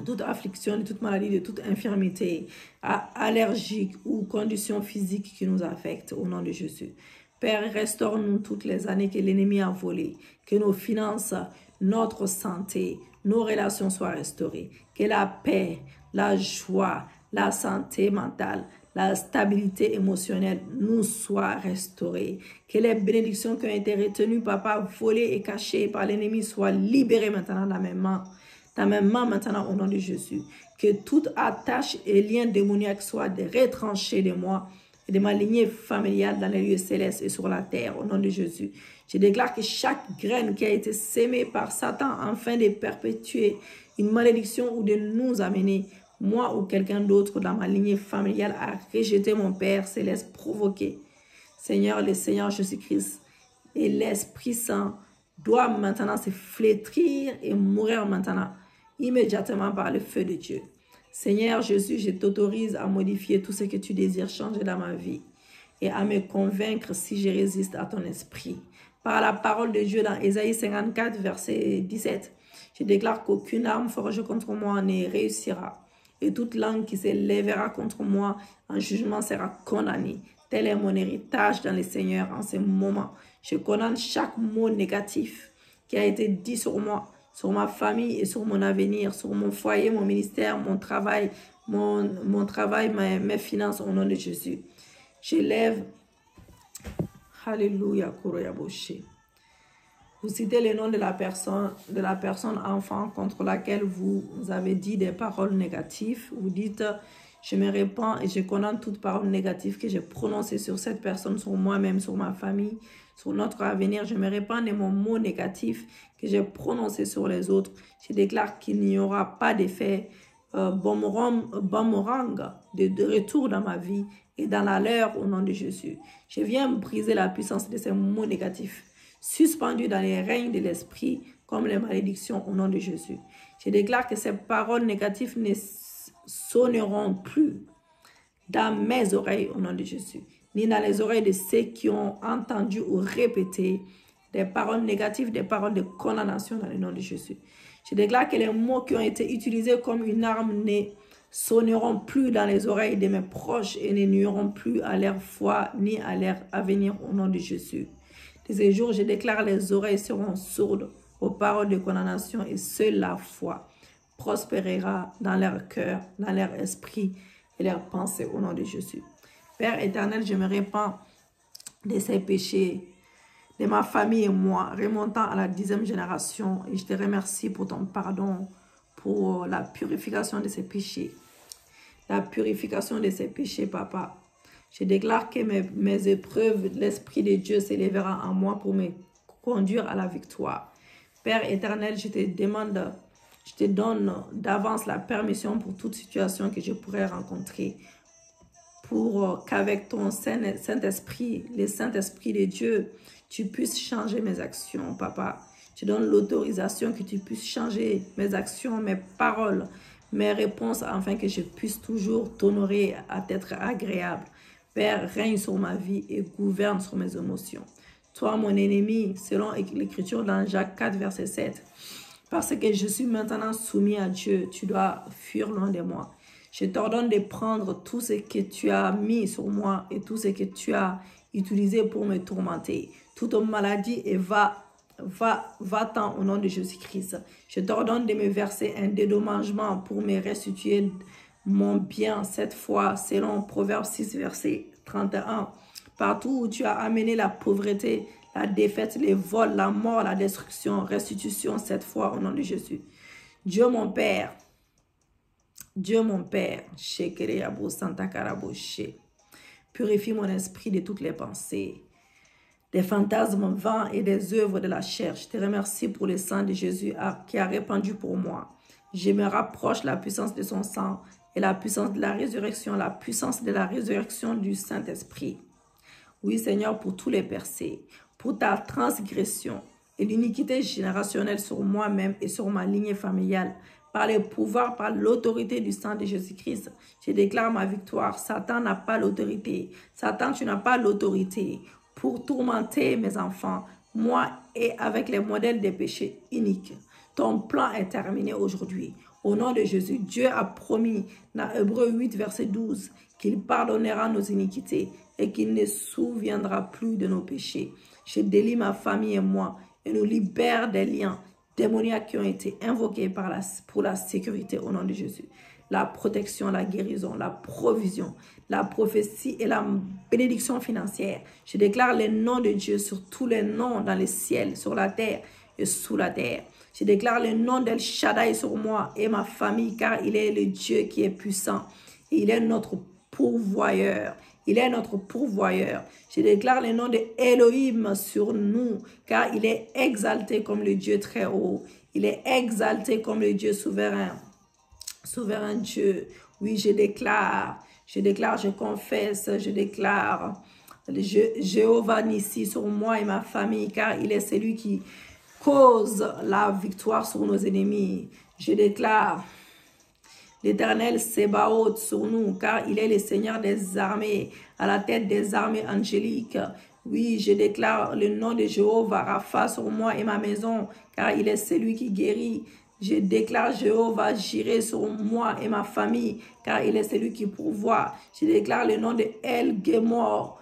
toute affliction, de toute maladie, de toute infirmité, allergique ou condition physique qui nous affecte, au nom de Jésus. Père, restaure-nous toutes les années que l'ennemi a volées, que nos finances, notre santé, nos relations soient restaurées, que la paix, la joie, la santé mentale, la stabilité émotionnelle nous soient restaurées, que les bénédictions qui ont été retenues, papa, volées et cachées par l'ennemi soient libérées maintenant dans mes mains. Dans mes mains maintenant au nom de Jésus. Que toute attache et lien démoniaque soit retranché de moi et de ma lignée familiale dans les lieux célestes et sur la terre au nom de Jésus. Je déclare que chaque graine qui a été sémée par Satan afin de perpétuer une malédiction ou de nous amener, moi ou quelqu'un d'autre dans ma lignée familiale, à rejeter mon Père céleste provoqué. Seigneur, le Seigneur Jésus-Christ et l'Esprit Saint doivent maintenant se flétrir et mourir maintenant, immédiatement par le feu de Dieu. Seigneur Jésus, je t'autorise à modifier tout ce que tu désires changer dans ma vie et à me convaincre si je résiste à ton esprit. Par la parole de Dieu dans Ésaïe 54, verset 17, je déclare qu'aucune arme forgée contre moi ne réussira et toute langue qui se lèvera contre moi en jugement sera condamnée. Tel est mon héritage dans le Seigneur en ce moment. Je condamne chaque mot négatif qui a été dit sur moi, sur ma famille et sur mon avenir, sur mon foyer, mon ministère, mon travail, mes finances au nom de Jésus. J'élève, Alléluia, Koroyaboshi. Vous citez le nom de la personne enfant contre laquelle vous avez dit des paroles négatives. Vous dites, je me répands et je condamne toute parole négative que j'ai prononcée sur cette personne, sur moi-même, sur ma famille, sur notre avenir. Je me répands de mon mot négatif que j'ai prononcé sur les autres. Je déclare qu'il n'y aura pas d'effet boomerang de retour dans ma vie et dans la leur au nom de Jésus. Je viens briser la puissance de ces mots négatifs, suspendus dans les règnes de l'esprit comme les malédictions au nom de Jésus. Je déclare que ces paroles négatives ne sonneront plus dans mes oreilles au nom de Jésus, ni dans les oreilles de ceux qui ont entendu ou répété des paroles négatives, des paroles de condamnation dans le nom de Jésus. Je déclare que les mots qui ont été utilisés comme une arme ne sonneront plus dans les oreilles de mes proches et ne nuiront plus à leur foi ni à leur avenir au nom de Jésus. De ces jours, je déclare les oreilles seront sourdes aux paroles de condamnation et seule la foi prospérera dans leur cœur, dans leur esprit et leurs pensées au nom de Jésus. Père éternel, je me répands de ces péchés, de ma famille et moi, remontant à la 10e génération. Et je te remercie pour ton pardon, pour la purification de ces péchés. La purification de ces péchés, papa. Je déclare que mes épreuves, l'Esprit de Dieu s'élèvera en moi pour me conduire à la victoire. Père éternel, je te demande Je te donne d'avance la permission pour toute situation que je pourrais rencontrer. Pour qu'avec ton Saint-Esprit, le Saint-Esprit de Dieu, tu puisses changer mes actions, papa. Je donne l'autorisation que tu puisses changer mes actions, mes paroles, mes réponses, afin que je puisse toujours t'honorer à t'être agréable. Père, règne sur ma vie et gouverne sur mes émotions. Toi, mon ennemi, selon l'Écriture dans Jacques 4, verset 7, parce que je suis maintenant soumis à Dieu, tu dois fuir loin de moi. Je t'ordonne de prendre tout ce que tu as mis sur moi et tout ce que tu as utilisé pour me tourmenter. Toute maladie et va-t'en au nom de Jésus-Christ. Je t'ordonne de me verser un dédommagement pour me restituer mon bien cette fois, selon Proverbe 6, verset 31. Partout où tu as amené la pauvreté, la défaite, les vols, la mort, la destruction, restitution cette fois au nom de Jésus. Dieu mon Père, purifie mon esprit de toutes les pensées, des fantasmes vains et des œuvres de la chair. Je te remercie pour le sang de Jésus qui a répandu pour moi. Je me rapproche de la puissance de son sang et la puissance de la résurrection du Saint-Esprit. Oui, Seigneur, pour tous les percés, pour ta transgression et l'iniquité générationnelle sur moi-même et sur ma lignée familiale, par le pouvoir, par l'autorité du sang de Jésus-Christ, je déclare ma victoire. Satan n'a pas l'autorité. Satan, tu n'as pas l'autorité pour tourmenter mes enfants, moi et avec les modèles des péchés uniques. Ton plan est terminé aujourd'hui. Au nom de Jésus, Dieu a promis dans Hébreux 8, verset 12, qu'il pardonnera nos iniquités et qu'il ne souviendra plus de nos péchés. Je délie ma famille et moi et nous libère des liens démoniaques qui ont été invoqués pour la sécurité au nom de Jésus. La protection, la guérison, la provision, la prophétie et la bénédiction financière. Je déclare les noms de Dieu sur tous les noms dans les ciels, sur la terre et sous la terre. Je déclare le nom d'El Shaddai sur moi et ma famille, car il est le Dieu qui est puissant. Et il est notre pourvoyeur. Il est notre pourvoyeur. Je déclare le nom de Elohim sur nous, car il est exalté comme le Dieu très haut. Il est exalté comme le Dieu souverain. Souverain Dieu. Oui, je déclare, je confesse, je déclare Jéhovah Nissi sur moi et ma famille, car il est celui qui cause la victoire sur nos ennemis. Je déclare l'Éternel Sébaoth sur nous, car il est le Seigneur des armées, à la tête des armées angéliques. Oui, je déclare le nom de Jéhovah Rapha sur moi et ma maison, car il est celui qui guérit. Je déclare Jéhovah Jireh sur moi et ma famille, car il est celui qui pourvoit. Je déclare le nom de El Gemor,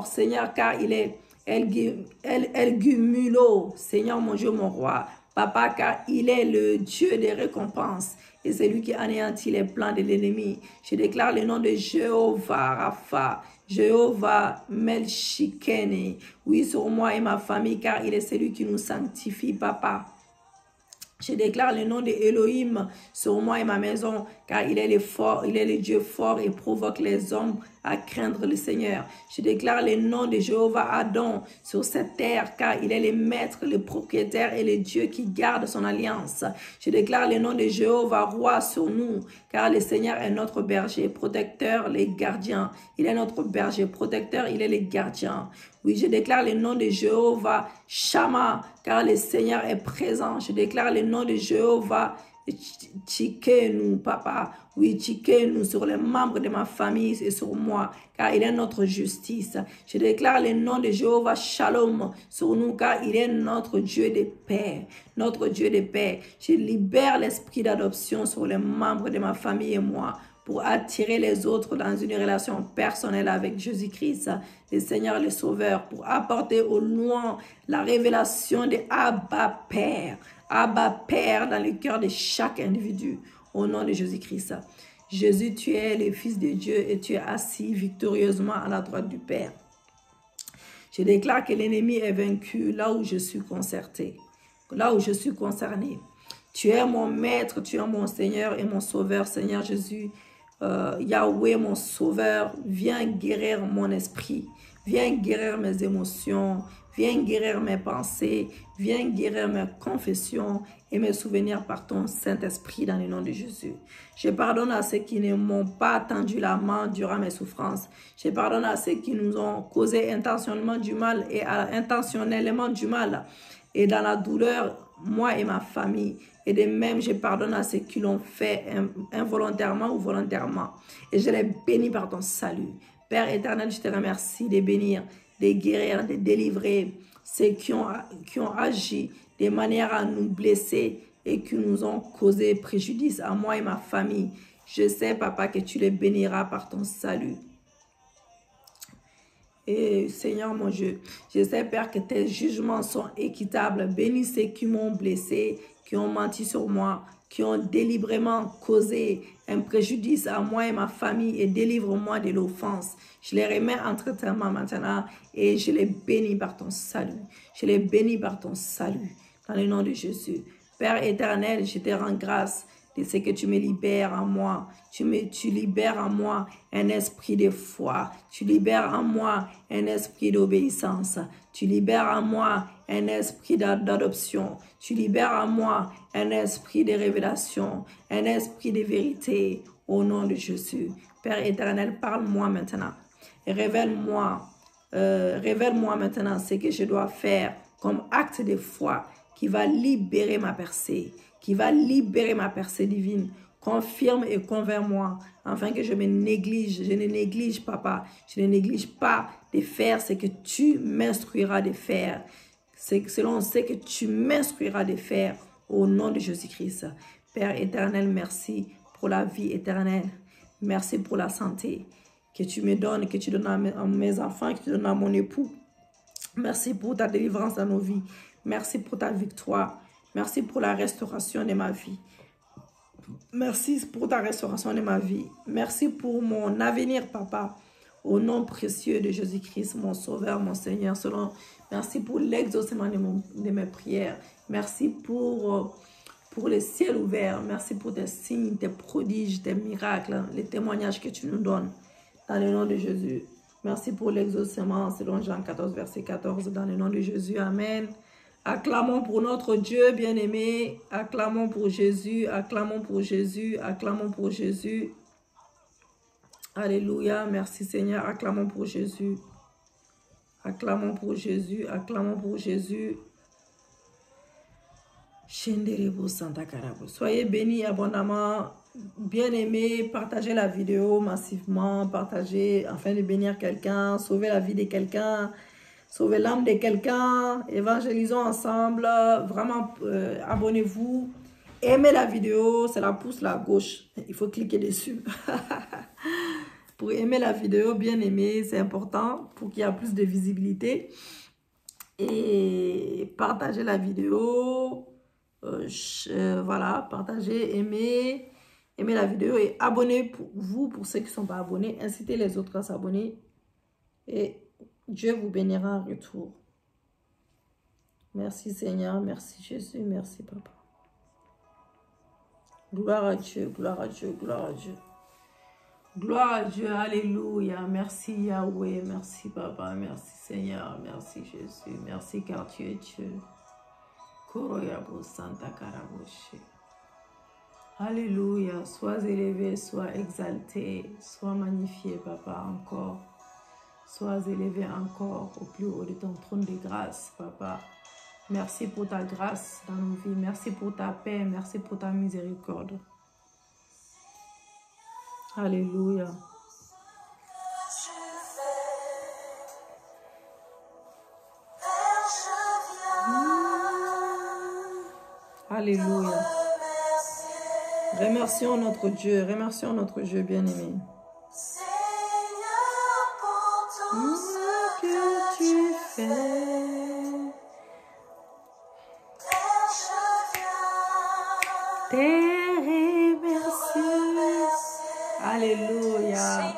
Seigneur, car il est El Gumulo, Seigneur mon Dieu, mon roi. Papa, car il est le Dieu des récompenses et c'est lui qui anéantit les plans de l'ennemi. Je déclare le nom de Jéhovah Rapha, Jéhovah Melchikene, oui, sur moi et ma famille, car il est celui qui nous sanctifie, papa. Je déclare le nom de Elohim sur moi et ma maison, car il est le Dieu fort et provoque les hommes à craindre le Seigneur. Je déclare le nom de Jéhovah Adon sur cette terre, car il est le maître, le propriétaire et le Dieu qui garde son alliance. Je déclare le nom de Jéhovah Roi sur nous, car le Seigneur est notre berger, protecteur, les gardiens. Il est notre berger, protecteur, il est le gardien. Oui, je déclare le nom de Jéhovah Shammah, car le Seigneur est présent. Je déclare le nom de Jéhovah Tchikenu, papa. Oui, Tchikenu sur les membres de ma famille et sur moi, car il est notre justice. Je déclare le nom de Jéhovah Shalom sur nous, car il est notre Dieu de paix. Notre Dieu de paix. Je libère l'esprit d'adoption sur les membres de ma famille et moi, pour attirer les autres dans une relation personnelle avec Jésus-Christ, le Seigneur, le Sauveur, pour apporter au loin la révélation de Abba Père. Abba Père dans le cœur de chaque individu, au nom de Jésus-Christ. Jésus, tu es le Fils de Dieu et tu es assis victorieusement à la droite du Père. Je déclare que l'ennemi est vaincu là où je suis concerté, là où je suis concerné. Tu es mon maître, tu es mon Seigneur et mon Sauveur, Seigneur Jésus. Yahweh, mon Sauveur, viens guérir mon esprit, viens guérir mes émotions, Viens guérir mes pensées. Viens guérir mes confessions et mes souvenirs par ton Saint-Esprit dans le nom de Jésus. Je pardonne à ceux qui ne m'ont pas tendu la main durant mes souffrances. Je pardonne à ceux qui nous ont causé intentionnellement du mal et intentionnellement du mal. Et dans la douleur, moi et ma famille. Et de même, je pardonne à ceux qui l'ont fait involontairement ou volontairement. Et je les bénis par ton salut. Père éternel, je te remercie de bénir, de guérir, de délivrer ceux qui ont agi de manière à nous blesser et qui nous ont causé préjudice à moi et ma famille. Je sais, Papa, que tu les béniras par ton salut. Et Seigneur mon Dieu, je sais, Père, que tes jugements sont équitables. Bénis ceux qui m'ont blessé, qui ont menti sur moi, qui ont délibérément causé un préjudice à moi et ma famille, et délivre-moi de l'offense. Je les remets entre tes mains maintenant et je les bénis par ton salut. Je les bénis par ton salut dans le nom de Jésus. Père éternel, je te rends grâce de ce que tu me libères en moi. Tu libères en moi un esprit de foi. Tu libères en moi un esprit d'obéissance. Tu libères en moi un esprit d'adoption. Tu libères en moi un esprit de révélation, un esprit de vérité au nom de Jésus. Père éternel, parle-moi maintenant. Révèle-moi maintenant ce que je dois faire comme acte de foi qui va libérer ma percée, qui va libérer ma percée divine. Confirme et convainc-moi, afin que je ne néglige, Papa, je ne néglige pas de faire ce que tu m'instruiras de faire, selon ce que tu m'instruiras de faire, au nom de Jésus-Christ. Père éternel, merci pour la vie éternelle. Merci pour la santé que tu me donnes, que tu donnes à mes enfants, que tu donnes à mon époux. Merci pour ta délivrance dans nos vies. Merci pour ta victoire. Merci pour la restauration de ma vie. Merci pour ta restauration de ma vie. Merci pour mon avenir, Papa. Au nom précieux de Jésus-Christ, mon Sauveur, mon Seigneur. Merci pour l'exaucement de mes prières. Merci pour le ciel ouvert. Merci pour tes signes, tes prodiges, tes miracles, les témoignages que tu nous donnes. Dans le nom de Jésus. Merci pour l'exaucement selon Jean 14, verset 14. Dans le nom de Jésus. Amen. Acclamons pour notre Dieu bien-aimé. Acclamons pour Jésus. Acclamons pour Jésus. Acclamons pour Jésus. Alléluia. Merci Seigneur. Acclamons pour Jésus. Acclamons pour Jésus. Acclamons pour Jésus. Soyez bénis abondamment. Bien-aimés, partagez la vidéo massivement. Partagez afin de bénir quelqu'un. Sauver la vie de quelqu'un. Sauver l'âme de quelqu'un. Évangélisons ensemble. Vraiment, abonnez-vous. Aimez la vidéo. C'est la pouce là à gauche. Il faut cliquer dessus. Pour aimer la vidéo, bien aimé, c'est important pour qu'il y ait plus de visibilité. Et partagez la vidéo. Voilà, partagez, aimez la vidéo et abonnez-vous pour ceux qui ne sont pas abonnés. Incitez les autres à s'abonner. Et Dieu vous bénira en retour. Merci Seigneur, merci Jésus, merci Papa. Gloire à Dieu, gloire à Dieu, gloire à Dieu. Gloire à Dieu, alléluia. Merci Yahweh, merci Papa, merci Seigneur, merci Jésus, merci car tu es Dieu. Koroyabo Santa Karaboshi. Alléluia, sois élevé, sois exalté, sois magnifié Papa encore. Sois élevé encore au plus haut de ton trône de grâce, Papa. Merci pour ta grâce dans nos vies. Merci pour ta paix. Merci pour ta miséricorde. Alléluia. Alléluia. Remercions notre Dieu. Remercions notre Dieu bien-aimé. Ce que tu fais, te remercie. Alléluia.